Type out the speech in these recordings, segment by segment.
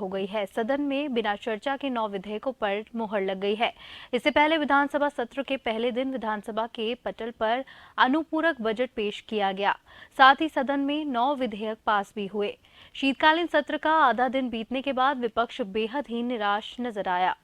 हो गई है। सदन में बिना चर्चा के 9 विधेयकों पर मुहर लग गई है। इससे पहले विधानसभा सत्र के पहले दिन विधानसभा के पटल पर अनुपूरक बजट पेश किया गया। साथ ही सदन में 9 विधेयक पास भी हुए। शीतकालीन सत्र का आधा दिन बीतने के बाद विपक्ष बेहद ही निराश नजर आया।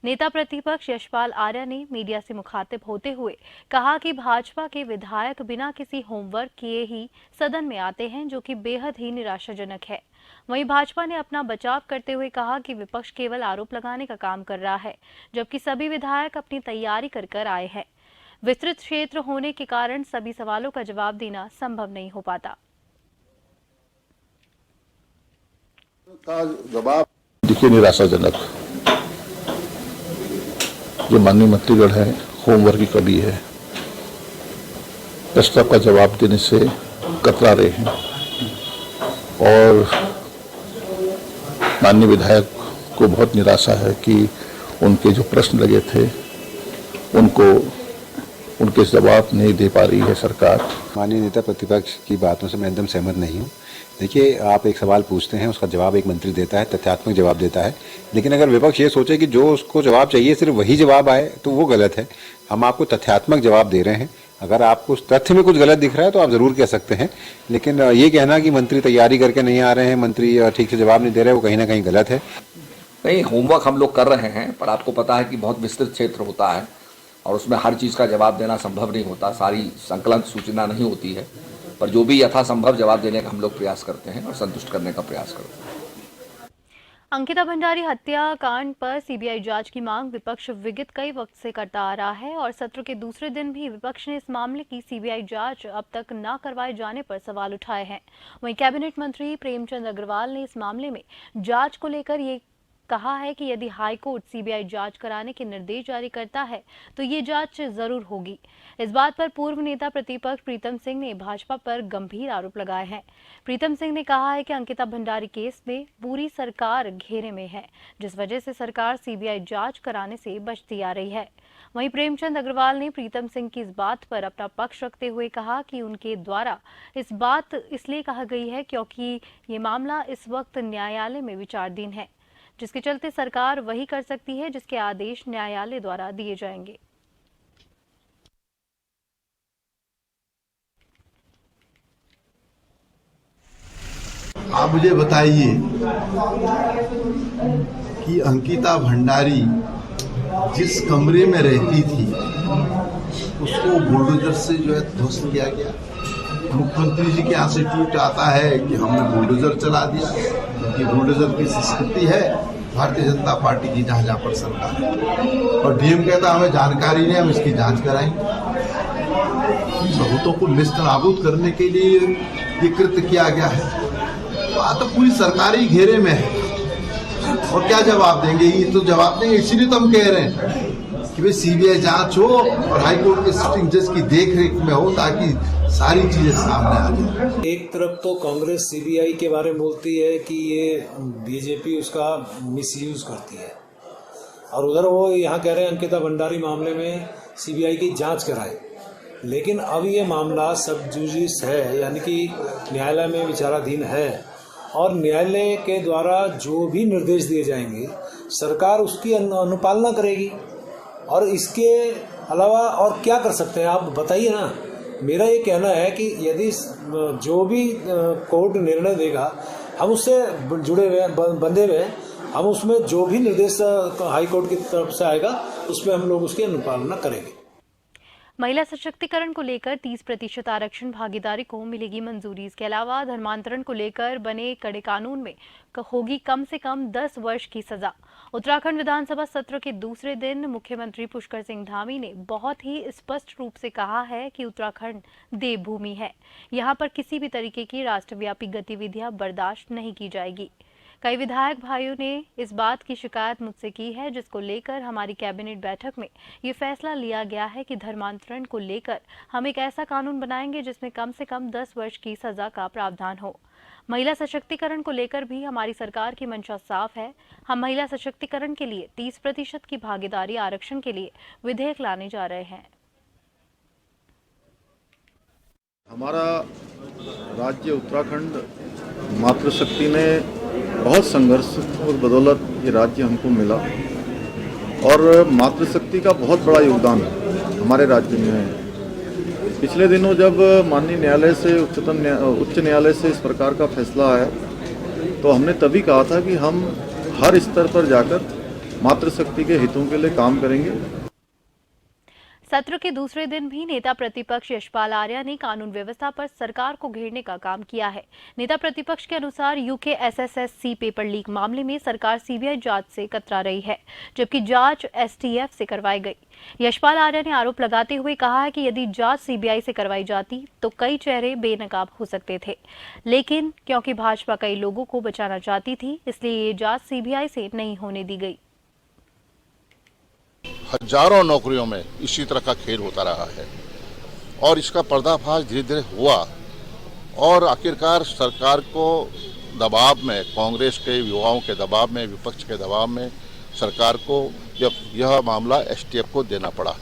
नेता प्रतिपक्ष यशपाल आर्य ने मीडिया से मुखातिब होते हुए कहा कि भाजपा के विधायक बिना किसी होमवर्क किए ही सदन में आते हैं, जो कि बेहद ही निराशाजनक है। वहीं भाजपा ने अपना बचाव करते हुए कहा कि विपक्ष केवल आरोप लगाने का काम कर रहा है, जबकि सभी विधायक अपनी तैयारी कर आए हैं। विस्तृत क्षेत्र होने के कारण सभी सवालों का जवाब देना संभव नहीं हो पाता। जवाब देखिए निराशाजनक। जो माननीय मंत्रीगण है होमवर्क की कमी है, प्रस्ताव का जवाब देने से कतरा रहे हैं और माननीय विधायक को बहुत निराशा है कि उनके जो प्रश्न लगे थे उनके जवाब नहीं दे पा रही है सरकार। माननीय नेता प्रतिपक्ष की बातों से मैं एकदम सहमत नहीं हूँ। देखिए, आप एक सवाल पूछते हैं, उसका जवाब एक मंत्री देता है, तथ्यात्मक जवाब देता है, लेकिन अगर विपक्ष ये सोचे कि जो उसको जवाब चाहिए सिर्फ वही जवाब आए तो वो गलत है। हम आपको तथ्यात्मक जवाब दे रहे हैं। अगर आपको उस तथ्य में कुछ गलत दिख रहा है तो आप ज़रूर कह सकते हैं, लेकिन ये कहना कि मंत्री तैयारी करके नहीं आ रहे हैं, मंत्री ठीक से जवाब नहीं दे रहे, वो कहीं ना कहीं गलत है। नहीं, होमवर्क हम लोग कर रहे हैं, पर आपको पता है कि बहुत विस्तृत क्षेत्र होता है और उसमें हर चीज़ का जवाब देना संभव नहीं होता, सारी संकलन सूचना नहीं होती है, पर जो भी यथासंभव जवाब देने का हम लोग प्रयास करते हैं और संतुष्ट करने का प्रयास करते हैं। अंकिता भंडारी हत्याकांड पर सीबीआई जांच की मांग विपक्ष विगत कई वक्त से करता आ रहा है और सत्र के दूसरे दिन भी विपक्ष ने इस मामले की सीबीआई जांच अब तक न करवाए जाने पर सवाल उठाए हैं। वहीं कैबिनेट मंत्री प्रेमचंद अग्रवाल ने इस मामले में जांच को लेकर ये कहा है कि यदि हाईकोर्ट सीबीआई जांच कराने के निर्देश जारी करता है तो ये जांच जरूर होगी। इस बात पर पूर्व नेता प्रतिपक्ष प्रीतम सिंह ने भाजपा पर गंभीर आरोप लगाए हैं। प्रीतम सिंह ने कहा है कि अंकिता भंडारी केस में पूरी सरकार घेरे में है, जिस वजह से सरकार सीबीआई जांच कराने से बचती आ रही है। वहीं प्रेमचंद अग्रवाल ने प्रीतम सिंह की इस बात पर अपना पक्ष रखते हुए कहा कि उनके द्वारा इस बात इसलिए कहा गई है क्योंकि ये मामला इस वक्त न्यायालय में विचाराधीन है, जिसके चलते सरकार वही कर सकती है जिसके आदेश न्यायालय द्वारा दिए जाएंगे। आप मुझे बताइए कि अंकिता भंडारी जिस कमरे में रहती थी उसको बुलडोजर से जो है ध्वस्त किया गया। मुख्यमंत्री जी के यहाँ से ट्वीट आता है कि हमने बुलडोजर चला दिया, क्योंकि बुलडोजर की संस्कृति है भारतीय जनता पार्टी की जहाँ जहाँ पर सरकार है। और डीएम कहता हमें जानकारी नहीं, हम इसकी जांच कराएंगे। सबूतों को निस्त नाबूद करने के लिए ये कृत्य किया गया है। तो पूरी सरकार ही घेरे में है और क्या जवाब देंगे? ये तो जवाब देंगे। इसीलिए तो हम कह रहे हैं कि भाई सीबीआई जांच हो और हाईकोर्ट के सिटिंग जज की देखरेख में हो, ताकि सारी चीजें सामने आ जाए। एक तरफ तो कांग्रेस सीबीआई के बारे में बोलती है कि ये बीजेपी उसका मिसयूज करती है, और उधर वो यहाँ कह रहे हैं अंकिता भंडारी मामले में सीबीआई की जांच कराए। लेकिन अब ये मामला सब जुडिस है, यानी कि न्यायालय में विचाराधीन है, और न्यायालय के द्वारा जो भी निर्देश दिए जाएंगे सरकार उसकी अनुपालना करेगी। और इसके अलावा और क्या कर सकते हैं आप बताइए ना। मेरा ये कहना है कि यदि जो भी कोर्ट निर्णय देगा हम उससे जुड़े हुए बंधे हुए, हम उसमें जो भी निर्देश हाई कोर्ट की तरफ से आएगा उसमें हम लोग उसकी अनुपालना करेंगे। महिला सशक्तिकरण को लेकर 30% आरक्षण भागीदारी को मिलेगी मंजूरी। इसके अलावा धर्मांतरण को लेकर बने कड़े कानून में होगी कम से कम 10 वर्ष की सजा। उत्तराखंड विधानसभा सत्र के दूसरे दिन मुख्यमंत्री पुष्कर सिंह धामी ने बहुत ही स्पष्ट रूप से कहा है कि उत्तराखंड देवभूमि है, यहाँ पर किसी भी तरीके की राष्ट्रव्यापी गतिविधियां बर्दाश्त नहीं की जाएगी। कई विधायक भाइयों ने इस बात की शिकायत मुझसे की है, जिसको लेकर हमारी कैबिनेट बैठक में ये फैसला लिया गया है कि धर्मांतरण को लेकर हम एक ऐसा कानून बनाएंगे जिसमें कम से कम 10 वर्ष की सजा का प्रावधान हो। महिला सशक्तिकरण को लेकर भी हमारी सरकार की मंशा साफ है। हम महिला सशक्तिकरण के लिए 30% की भागीदारी आरक्षण के लिए विधेयक लाने जा रहे हैं। हमारा राज्य उत्तराखंड मातृशक्ति ने बहुत संघर्ष और बदौलत ये राज्य हमको मिला और मातृशक्ति का बहुत बड़ा योगदान हमारे राज्य में है। पिछले दिनों जब माननीय न्यायालय से उच्च न्यायालय से इस प्रकार का फैसला आया तो हमने तभी कहा था कि हम हर स्तर पर जाकर मातृशक्ति के हितों के लिए काम करेंगे। सत्र के दूसरे दिन भी नेता प्रतिपक्ष यशपाल आर्या ने कानून व्यवस्था पर सरकार को घेरने का काम किया है। नेता प्रतिपक्ष के अनुसार यूके SSSC पेपर लीक मामले में सरकार CBI जांच से कतरा रही है, जबकि जांच STF से करवाई गई। यशपाल आर्या ने आरोप लगाते हुए कहा है कि यदि जांच CBI से करवाई जाती तो कई चेहरे बेनकाब हो सकते थे, लेकिन क्योंकि भाजपा कई लोगों को बचाना चाहती थी, इसलिए ये जांच CBI से नहीं होने दी गई। हजारों नौकरियों में इसी तरह का खेल होता रहा है और इसका पर्दाफाश धीरे धीरे हुआ और आखिरकार सरकार को दबाव में, कांग्रेस के युवाओं के दबाव में, विपक्ष के दबाव में सरकार को यह मामला STF को देना पड़ा।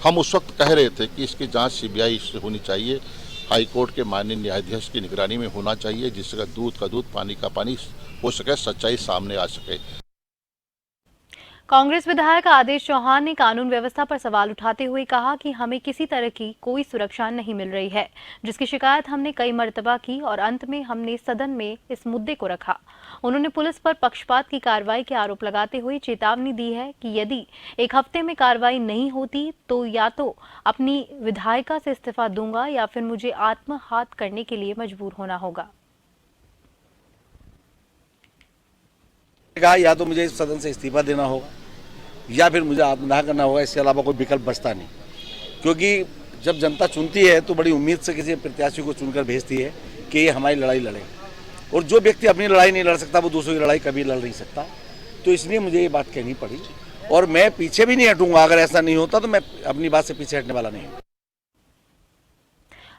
हम उस वक्त कह रहे थे कि इसकी जांच CBI से होनी चाहिए, हाई कोर्ट के माननीय न्यायाधीश की निगरानी में होना चाहिए, जिससे दूध का दूध पानी का पानी हो सके, सच्चाई सामने आ सके। कांग्रेस विधायक आदेश चौहान ने कानून व्यवस्था पर सवाल उठाते हुए कहा कि हमें किसी तरह की कोई सुरक्षा नहीं मिल रही है, जिसकी शिकायत हमने कई मर्तबा की और अंत में हमने सदन में इस मुद्दे को रखा। उन्होंने पुलिस पर पक्षपात की कार्रवाई के आरोप लगाते हुए चेतावनी दी है कि यदि एक हफ्ते में कार्रवाई नहीं होती तो या तो अपनी विधायिका से इस्तीफा दूंगा या फिर मुझे आत्मघात करने के लिए मजबूर होना होगा। या तो मुझे इस सदन से इस्तीफा देना होगा या फिर मुझे आत्मदाह करना होगा, इसके अलावा कोई विकल्प बचता नहीं। क्योंकि जब जनता चुनती है तो बड़ी उम्मीद से किसी प्रत्याशी को चुनकर भेजती है कि ये हमारी लड़ाई लड़े, और जो व्यक्ति अपनी लड़ाई नहीं लड़ सकता वो दूसरों की लड़ाई कभी लड़ नहीं सकता। तो इसलिए मुझे ये बात कहनी पड़ी और मैं पीछे भी नहीं हटूंगा। अगर ऐसा नहीं होता तो मैं अपनी बात से पीछे हटने वाला नहीं हूँ।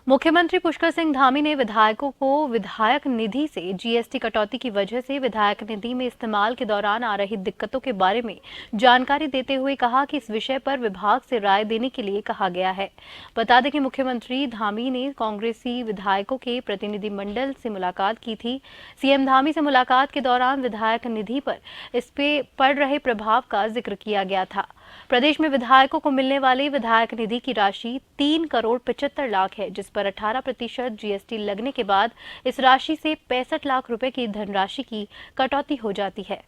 मुख्यमंत्री पुष्कर सिंह धामी ने विधायकों को विधायक निधि से GST कटौती की वजह से विधायक निधि में इस्तेमाल के दौरान आ रही दिक्कतों के बारे में जानकारी देते हुए कहा कि इस विषय पर विभाग से राय देने के लिए कहा गया है। बता दें कि मुख्यमंत्री धामी ने कांग्रेसी विधायकों के प्रतिनिधि मंडल से मुलाकात की थी। CM धामी से मुलाकात के दौरान विधायक निधि पर इस पे पड़ रहे प्रभाव का जिक्र किया गया था। प्रदेश में विधायकों को मिलने वाली विधायक निधि की राशि 3 करोड़ 75 लाख है, जिस पर 18% GST लगने के बाद इस राशि से 65 लाख रुपए की धनराशि की कटौती हो जाती है।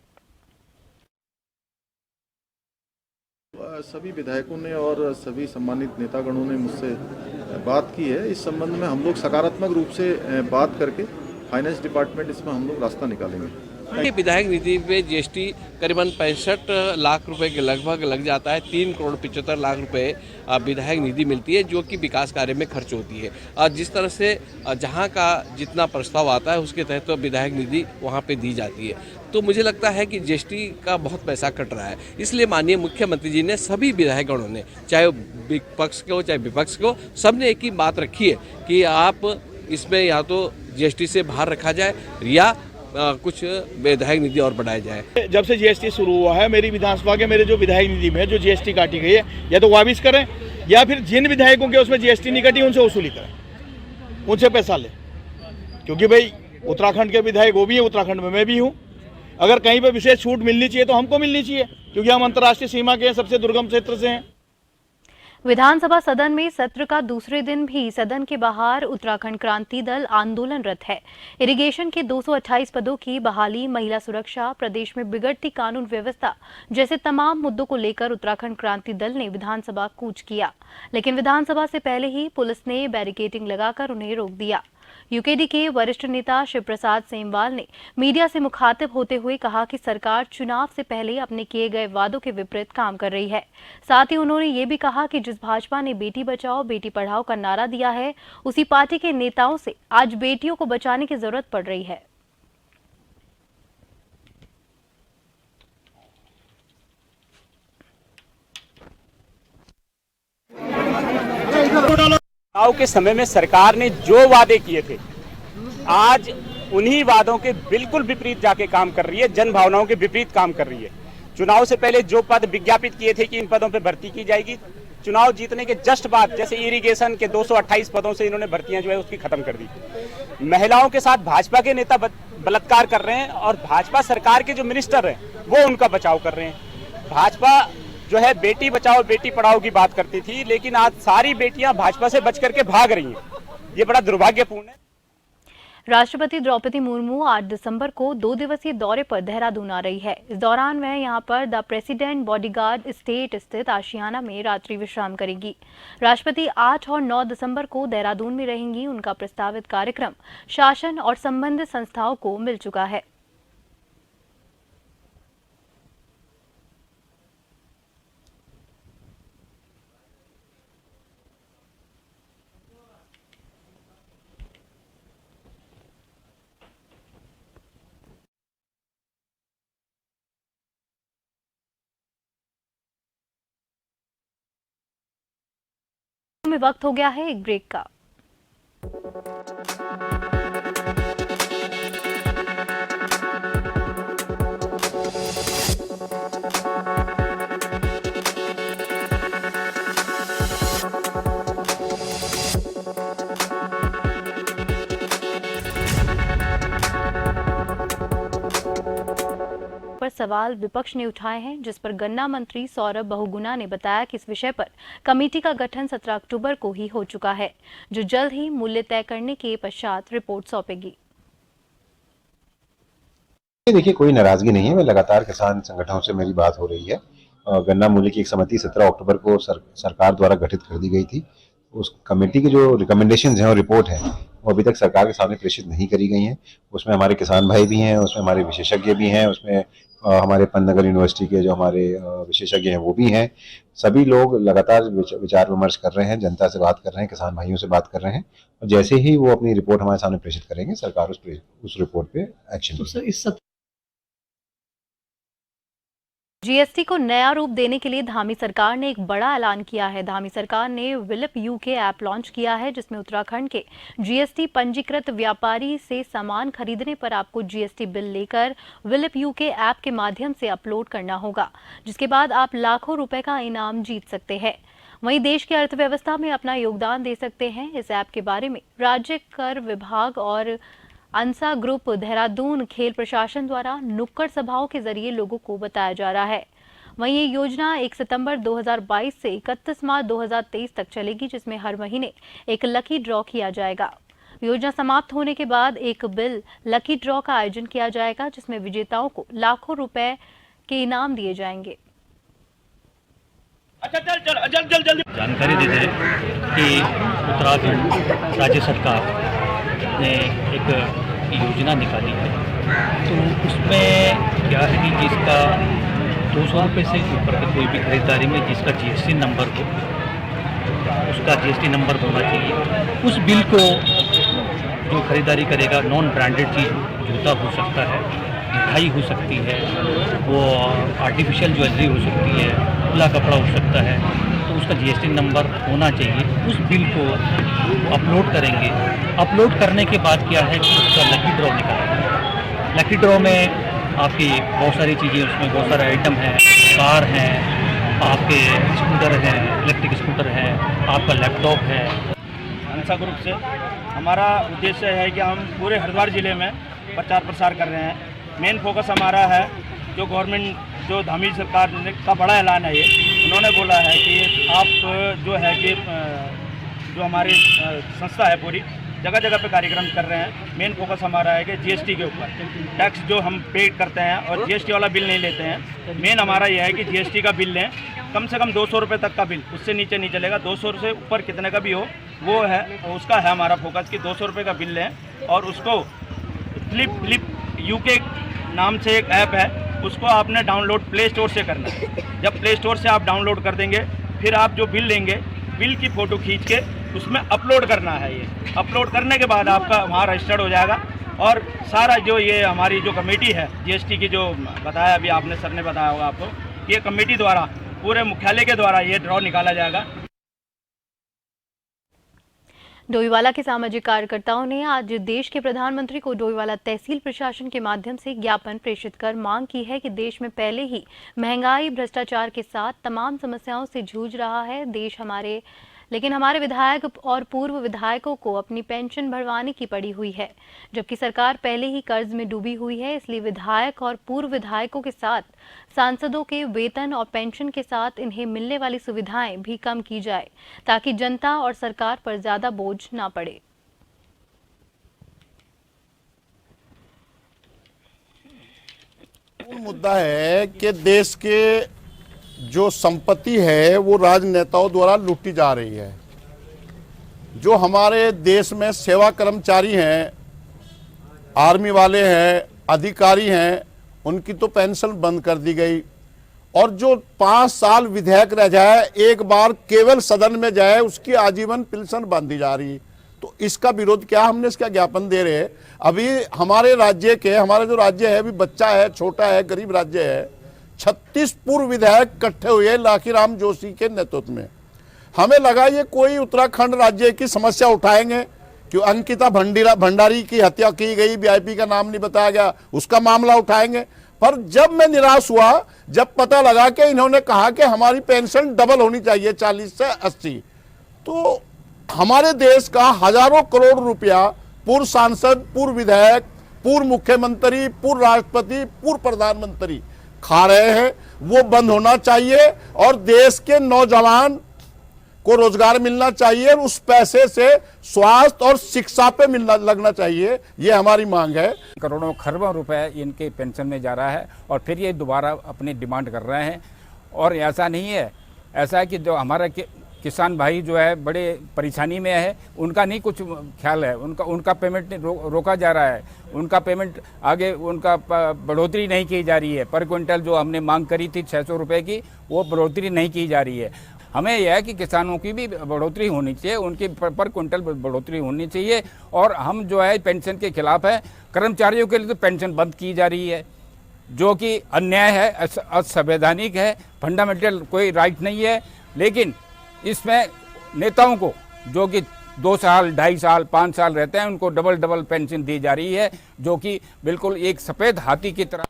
सभी विधायकों ने और सभी सम्मानित नेतागणों ने मुझसे बात की है। इस संबंध में हम लोग सकारात्मक रूप से बात करके फाइनेंस डिपार्टमेंट इसमें हम लोग रास्ता निकालेंगे। विधायक निधि पे GST करीबन 65 लाख रुपए के लगभग लग जाता है। 3 करोड़ 75 लाख रुपए विधायक निधि मिलती है, जो कि विकास कार्य में खर्च होती है। और जिस तरह से जहां का जितना प्रस्ताव आता है उसके तहत तो विधायक निधि वहां पे दी जाती है। तो मुझे लगता है कि GST का बहुत पैसा कट रहा है, इसलिए माननीय मुख्यमंत्री जी ने सभी विधायकगणों ने, चाहे विपक्ष के हो चाहे विपक्ष के हो, सबने एक ही बात रखी है कि आप इसमें या तो GST से बाहर रखा जाए या कुछ विधायक निधि और बढ़ाया जाए। जब से GST शुरू हुआ है मेरी विधानसभा के मेरे जो विधायक निधि में जो GST काटी गई है या तो वापस करें या फिर जिन विधायकों के उसमें GST नहीं कटी उनसे वसूली करें, उनसे पैसा ले। क्योंकि भाई उत्तराखंड के विधायक वो भी है, उत्तराखंड में मैं भी हूँ। अगर कहीं पर विशेष छूट मिलनी चाहिए तो हमको मिलनी चाहिए, क्योंकि हम अंतर्राष्ट्रीय सीमा के सबसे दुर्गम क्षेत्र से हैं। विधानसभा सदन में सत्र का दूसरे दिन भी सदन के बाहर उत्तराखंड क्रांति दल आंदोलनरत है। इरिगेशन के 228 पदों की बहाली, महिला सुरक्षा, प्रदेश में बिगड़ती कानून व्यवस्था जैसे तमाम मुद्दों को लेकर उत्तराखंड क्रांति दल ने विधानसभा कूच किया, लेकिन विधानसभा से पहले ही पुलिस ने बैरिकेडिंग लगाकर उन्हें रोक दिया। यूकेडी के वरिष्ठ नेता शिव प्रसाद सेमवाल ने मीडिया से मुखातिब होते हुए कहा कि सरकार चुनाव से पहले अपने किए गए वादों के विपरीत काम कर रही है। साथ ही उन्होंने ये भी कहा कि जिस भाजपा ने बेटी बचाओ बेटी पढ़ाओ का नारा दिया है, उसी पार्टी के नेताओं से आज बेटियों को बचाने की जरूरत पड़ रही है। चुनाव के समय में सरकार ने जो वादे किए थे, आज उन्हीं वादों के बिल्कुल विपरीत जाके काम कर रही है, जन भावनाओं के विपरीत काम कर रही है। चुनाव से पहले जो पद विज्ञापित किए थे कि इन पदों पर भर्ती की जाएगी, चुनाव जीतने के जस्ट बाद जैसे इरिगेशन के 228 पदों से इन्होंने भर्तियां जो है उसकी खत्म कर दी। महिलाओं के साथ भाजपा के नेता बलात्कार कर रहे हैं और भाजपा सरकार के जो मिनिस्टर हैं वो उनका बचाव कर रहे हैं। भाजपा जो है बेटी बचाओ बेटी पढ़ाओ की बात करती थी, लेकिन आज सारी बेटियां भाजपा से बच करके भाग रही हैं। ये बड़ा दुर्भाग्यपूर्ण है। राष्ट्रपति द्रौपदी मुर्मू 8 दिसंबर को 2 दिवसीय दौरे पर देहरादून आ रही है। इस दौरान वह यहां पर द प्रेसिडेंट बॉडीगार्ड एस्टेट स्थित आशियाना में रात्रि विश्राम करेंगी। राष्ट्रपति 8 और 9 दिसंबर को देहरादून में रहेंगी। उनका प्रस्तावित कार्यक्रम शासन और संबंधित संस्थाओं को मिल चुका है। में वक्त हो गया है एक ब्रेक का। पर सवाल विपक्ष ने उठाए हैं, जिस पर गन्ना मंत्री सौरभ बहुगुणा ने बताया कि इस विषय पर कमेटी का गठन 17 अक्टूबर को ही हो चुका है, जो जल्द ही मूल्य तय करने के पश्चात रिपोर्ट सौंपेगी। देखिए, कोई नाराजगी नहीं है। मैं लगातार किसान संगठनों से मेरी बात हो रही है। गन्ना मूल्य की एक समिति 17 अक्टूबर को सरकार द्वारा गठित कर दी गई थी। उस कमेटी की जो रिकमेंडेशंस हैं और रिपोर्ट है वो अभी तक सरकार के सामने प्रेषित नहीं करी गई हैं। उसमें हमारे किसान भाई भी हैं, उसमें हमारे विशेषज्ञ भी हैं, उसमें हमारे पंतनगर यूनिवर्सिटी के जो हमारे विशेषज्ञ हैं वो भी हैं। सभी लोग लगातार विचार विमर्श कर रहे हैं, जनता से बात कर रहे हैं, किसान भाइयों से बात कर रहे हैं, और जैसे ही वो अपनी रिपोर्ट हमारे सामने प्रेषित करेंगे सरकार उस रिपोर्ट पे एक्शन लेगी। जीएसटी को नया रूप देने के लिए धामी सरकार ने एक बड़ा ऐलान किया है। धामी सरकार ने विलिप यूके ऐप लॉन्च किया है, जिसमें उत्तराखंड के जीएसटी पंजीकृत व्यापारी से सामान खरीदने पर आपको जीएसटी बिल लेकर विलिप यूके ऐप के माध्यम से अपलोड करना होगा, जिसके बाद आप लाखों रुपए का इनाम जीत सकते हैं। वहीं देश की अर्थव्यवस्था में अपना योगदान दे सकते हैं। इस ऐप के बारे में राज्य कर विभाग और अंसा ग्रुप देहरादून खेल प्रशासन द्वारा नुक्कड़ सभाओं के जरिए लोगों को बताया जा रहा है। वहीं ये योजना 1 सितंबर 2022 से 31 मार्च 2023 तक चलेगी, जिसमें हर महीने एक लकी ड्रॉ किया जाएगा। योजना समाप्त होने के बाद एक बिल लकी ड्रॉ का आयोजन किया जाएगा, जिसमें विजेताओं को लाखों रुपए के इनाम दिए जाएंगे। जल्दी जानकारी दे दें कि उत्तराखंड राज्य सरकार ने एक योजना निकाली है, तो उसमें क्या है कि जिसका 200 रुपये से ऊपर की कोई भी खरीदारी में जिसका जीएसटी नंबर हो, उसका जीएसटी नंबर होना चाहिए। उस बिल को जो खरीदारी करेगा, नॉन ब्रांडेड चीज़, जूता हो सकता है, मिठाई हो सकती है, वो आर्टिफिशियल ज्वेलरी हो सकती है, खुला कपड़ा हो सकता है, तो उसका जीएसटी नंबर होना चाहिए। उस बिल को अपलोड करेंगे। अपलोड करने के बाद क्या है कि उसका लकी ड्रॉ निकालेंगे। लकी ड्रॉ में आपकी बहुत सारी चीज़ें, उसमें बहुत सारे आइटम हैं, कार हैं, आपके स्कूटर हैं, इलेक्ट्रिक स्कूटर हैं, आपका लैपटॉप है। अंसा ग्रुप से हमारा उद्देश्य है कि हम पूरे हरिद्वार ज़िले में प्रचार प्रसार कर रहे हैं। मेन फोकस हमारा है जो गवर्नमेंट, जो धामी सरकार का बड़ा ऐलान है, ये उन्होंने बोला है कि आप जो है कि जो हमारी संस्था है पूरी जगह जगह पे कार्यक्रम कर रहे हैं। मेन फोकस हमारा है कि जीएसटी के ऊपर, टैक्स जो हम पे करते हैं और जीएसटी वाला बिल नहीं लेते हैं। मेन हमारा यह है कि जीएसटी का बिल लें, कम से कम 200 रुपये तक का बिल, उससे नीचे नहीं चलेगा। 200 से ऊपर कितने का भी हो, वो है उसका है हमारा फोकस कि 200 रुपये का बिल लें। और उसको फ्लिप यूके नाम से एक ऐप है, उसको आपने डाउनलोड प्ले स्टोर से करना है। जब प्ले स्टोर से आप डाउनलोड कर देंगे, फिर आप जो बिल लेंगे, बिल की फ़ोटो खींच के उसमें अपलोड करना है। ये अपलोड करने के बाद आपका वहाँ रजिस्टर्ड हो जाएगा। और सारा जो ये हमारी जो कमेटी है जीएसटी की, जो बताया अभी आपने, सर ने बताया होगा आपको, ये कमेटी द्वारा, पूरे मुख्यालय के द्वारा ये ड्रॉ निकाला जाएगा। डोईवाला के सामाजिक कार्यकर्ताओं ने आज देश के प्रधानमंत्री को डोईवाला तहसील प्रशासन के माध्यम से ज्ञापन प्रेषित कर मांग की है कि देश में पहले ही महंगाई, भ्रष्टाचार के साथ तमाम समस्याओं से जूझ रहा है देश लेकिन हमारे विधायक और पूर्व विधायकों को अपनी पेंशन भरवाने की पड़ी हुई है, जबकि सरकार पहले ही कर्ज में डूबी हुई है। इसलिए विधायक और पूर्व विधायकों के साथ सांसदों के वेतन और पेंशन के साथ इन्हें मिलने वाली सुविधाएं भी कम की जाए, ताकि जनता और सरकार पर ज्यादा बोझ ना पड़े। मुद्दा है कि देश के जो संपत्ति है वो राजनेताओं द्वारा लूटी जा रही है। जो हमारे देश में सेवा कर्मचारी हैं, आर्मी वाले हैं, अधिकारी हैं, उनकी तो पेंशन बंद कर दी गई, और जो 5 साल विधायक रह जाए, एक बार केवल सदन में जाए, उसकी आजीवन पेंशन बांधी जा रही। तो इसका विरोध क्या, हमने इसका ज्ञापन दे रहे हैं। अभी हमारे राज्य के, हमारा जो राज्य है अभी बच्चा है, छोटा है, गरीब राज्य है, 36 पूर्व विधायक इकट्ठे हुए लाखीराम जोशी के नेतृत्व में। हमें लगा ये कोई उत्तराखंड राज्य की समस्या उठाएंगे, क्यों अंकिता भंडारी की हत्या की गई, वीआईपी का नाम नहीं बताया गया, उसका मामला उठाएंगे। पर जब मैं निराश हुआ, जब पता लगा कि इन्होंने कहा कि हमारी पेंशन डबल होनी चाहिए 40 से 80, तो हमारे देश का हजारों करोड़ रुपया पूर्व सांसद, पूर्व विधायक, पूर्व मुख्यमंत्री, पूर्व राष्ट्रपति, पूर्व प्रधानमंत्री खा रहे हैं, वो बंद होना चाहिए और देश के नौजवान को रोजगार मिलना चाहिए। उस पैसे से स्वास्थ्य और शिक्षा पे लगना चाहिए, ये हमारी मांग है। करोड़ों खरबों रुपए इनके पेंशन में जा रहा है और फिर ये दोबारा अपनी डिमांड कर रहे हैं। और ऐसा नहीं है, ऐसा है कि जो हमारा किसान भाई जो है बड़े परेशानी में है, उनका नहीं कुछ ख्याल है, उनका पेमेंट रोका जा रहा है, उनका पेमेंट आगे उनका बढ़ोतरी नहीं की जा रही है। पर क्विंटल जो हमने मांग करी थी 600 रुपये की, वो बढ़ोतरी नहीं की जा रही है। हमें यह है कि किसानों की भी बढ़ोतरी होनी चाहिए, उनकी पर क्विंटल बढ़ोतरी होनी चाहिए। और हम जो है पेंशन के खिलाफ है। कर्मचारियों के लिए तो पेंशन बंद की जा रही है, जो कि अन्याय है, असंवैधानिक है, फंडामेंटल कोई राइट नहीं है। लेकिन इसमें नेताओं को जो कि 2 साल, 2.5 साल, 5 साल रहते हैं, उनको डबल पेंशन दी जा रही है, जो कि बिल्कुल एक सफ़ेद हाथी की तरह।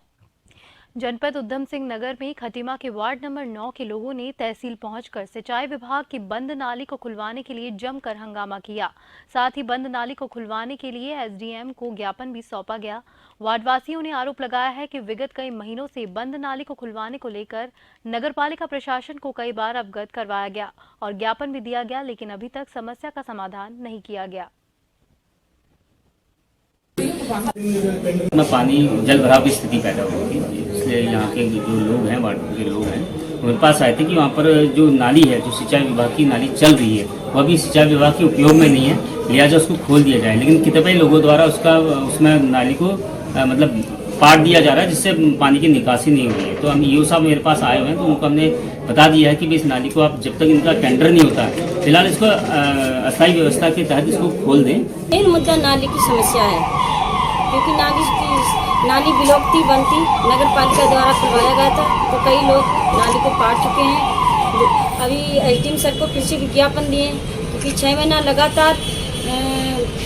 जनपद उधम सिंह नगर में खटीमा के वार्ड नंबर 9 के लोगों ने तहसील पहुंचकर सिंचाई विभाग की बंद नाली को खुलवाने के लिए जमकर हंगामा किया। साथ ही बंद नाली को खुलवाने के लिए एसडीएम को ज्ञापन भी सौंपा गया। वार्डवासियों ने आरोप लगाया है कि विगत कई महीनों से बंद नाली को खुलवाने को लेकर नगरपालिका प्रशासन को कई बार अवगत करवाया गया और ज्ञापन भी दिया गया, लेकिन अभी तक समस्या का समाधान नहीं किया गया। पानी जल भराव की स्थिति पैदा हुई थी, इसलिए यहाँ के जो लोग हैं, वार्ड के लोग हैं, मेरे पास आए थे कि वहाँ पर जो नाली है, जो सिंचाई विभाग की नाली चल रही है, वो अभी सिंचाई विभाग के उपयोग में नहीं है, लिहाजा उसको खोल दिया जाए। लेकिन कितने लोगों द्वारा उसमें नाली को मतलब पाट दिया जा रहा है, जिससे पानी की निकासी नहीं हो रही है। तो हम ईओ साहब मेरे पास आए हुए हैं, तो उनको हमने बता दिया है कि इस नाली को आप जब तक इनका टेंडर नहीं होता है, फिलहाल इसको अस्थायी व्यवस्था के तहत इसको खोल दें। मेन मुद्दा नाली की समस्या है, क्योंकि नाली विलोपती बनती नगर पालिका द्वारा खुलवाया गया था, तो कई लोग नाली को पाट चुके हैं। अभी एसडीएम सर को फिर से विज्ञापन दिए, क्योंकि 6 महीना लगातार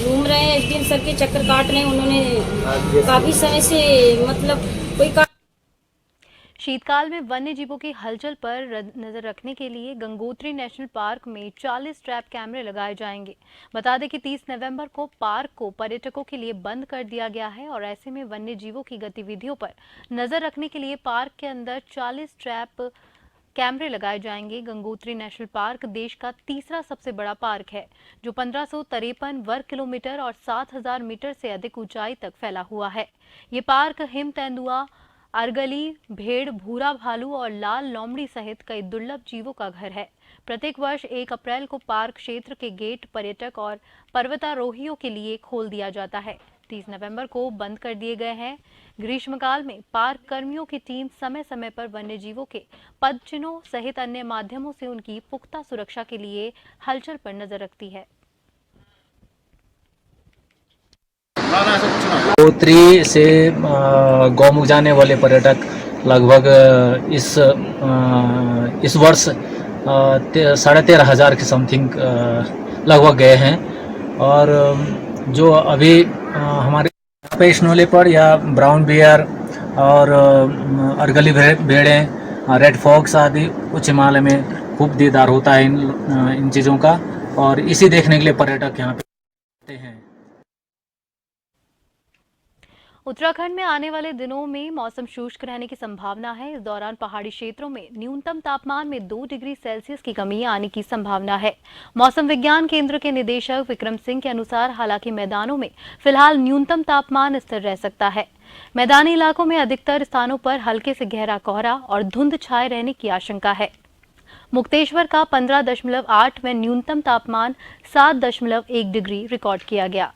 घूम रहे हैं, एसडीएम सर के चक्कर काट रहे हैं। उन्होंने काफ़ी समय से मतलब कोई शीतकाल में वन्य जीवों की हलचल पर नजर रखने के लिए गंगोत्री नेशनल पार्क में 40 ट्रैप कैमरे लगाए जाएंगे। बता दें कि 30 नवंबर को पार्क को पर्यटकों के लिए बंद कर दिया गया है और ऐसे में वन्य जीवों की गतिविधियों पर नजर रखने के लिए पार्क के अंदर 40 ट्रैप कैमरे लगाए जाएंगे। गंगोत्री नेशनल पार्क देश का तीसरा सबसे बड़ा पार्क है, जो 1553 वर्ग किलोमीटर और 7000 मीटर से अधिक ऊंचाई तक फैला हुआ है। ये पार्क हिम तेंदुआ, अर्गली, भेड़, भूरा भालू और लाल लोमड़ी सहित कई दुर्लभ जीवों का घर है। प्रत्येक वर्ष 1 अप्रैल को पार्क क्षेत्र के गेट पर्यटक और पर्वतारोहियों के लिए खोल दिया जाता है। 30 नवंबर को बंद कर दिए गए हैं। ग्रीष्मकाल में पार्क कर्मियों की टीम समय समय पर वन्य जीवों के पदचिन्हों सहित अन्य माध्यमों से उनकी पुख्ता सुरक्षा के लिए हलचल पर नजर रखती है। गंगोत्री से गौमुख जाने वाले पर्यटक लगभग इस वर्ष 13,500 के समथिंग लगभग गए हैं और जो अभी हमारे पेशनोले पर या ब्राउन बियर और अर्गली भेड़ें, रेड फॉक्स आदि उच्च हिमालय में खूब दीदार होता है इन चीज़ों का, और इसी देखने के लिए पर्यटक यहाँ पे आते हैं। उत्तराखंड में आने वाले दिनों में मौसम शुष्क रहने की संभावना है। इस दौरान पहाड़ी क्षेत्रों में न्यूनतम तापमान में 2 डिग्री सेल्सियस की कमी आने की संभावना है। मौसम विज्ञान केंद्र के निदेशक विक्रम सिंह के अनुसार हालांकि मैदानों में फिलहाल न्यूनतम तापमान स्थिर रह सकता है। मैदानी इलाकों में अधिकतर स्थानों पर हल्के से गहरा कोहरा और धुंध छाए रहने की आशंका है। मुक्तेश्वर का 15.8 में न्यूनतम तापमान 7.1 डिग्री रिकॉर्ड किया गया।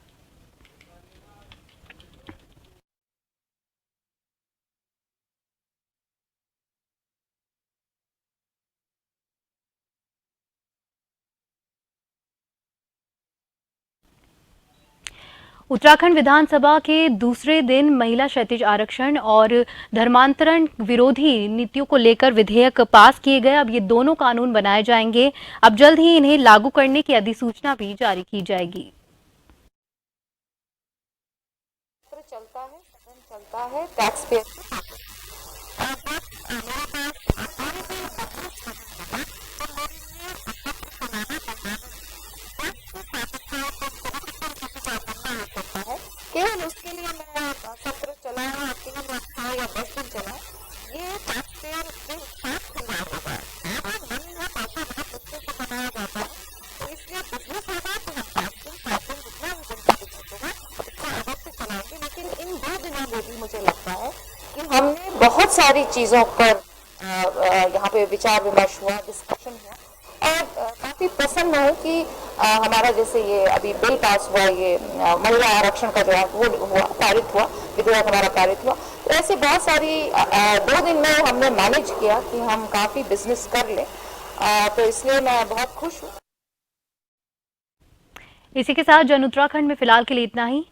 उत्तराखंड विधानसभा के दूसरे दिन महिला क्षैतिज आरक्षण और धर्मांतरण विरोधी नीतियों को लेकर विधेयक पास किए गए। अब ये दोनों कानून बनाए जाएंगे। अब जल्द ही इन्हें लागू करने की अधिसूचना भी जारी की जाएगी। चलता है टैक्स पेयर केवल उसके लिए मैं सत्र चलाया, आपके लिए रखा या 10 दिन चला, ये टैक्स पेयर के साथ खुलवाया जाता है। पैसा बहुत बच्चों को बनाया जाता है, तो इसलिए बिजनेस होगा तो हम 5 दिन जितना भी जनता बचेगा उसको अलग से चलाएंगे। लेकिन इन 2 दिनों में भी मुझे लगता है कि हमने बहुत सारी चीज़ों पर यहाँ पे विचार विमर्श हुआ, डिस्कशन हुआ, और काफ़ी प्रसन्न हूँ कि हमारा जैसे ये अभी बिल पास हुआ, ये महिला आरक्षण का जो है वो हुआ, पारित हुआ, विधेयक हमारा पारित हुआ। तो ऐसे बहुत सारी 2 दिन में हमने मैनेज किया कि हम काफ़ी बिजनेस कर लें, तो इसलिए मैं बहुत खुश हूँ। इसी के साथ जन उत्तराखंड में फिलहाल के लिए इतना ही।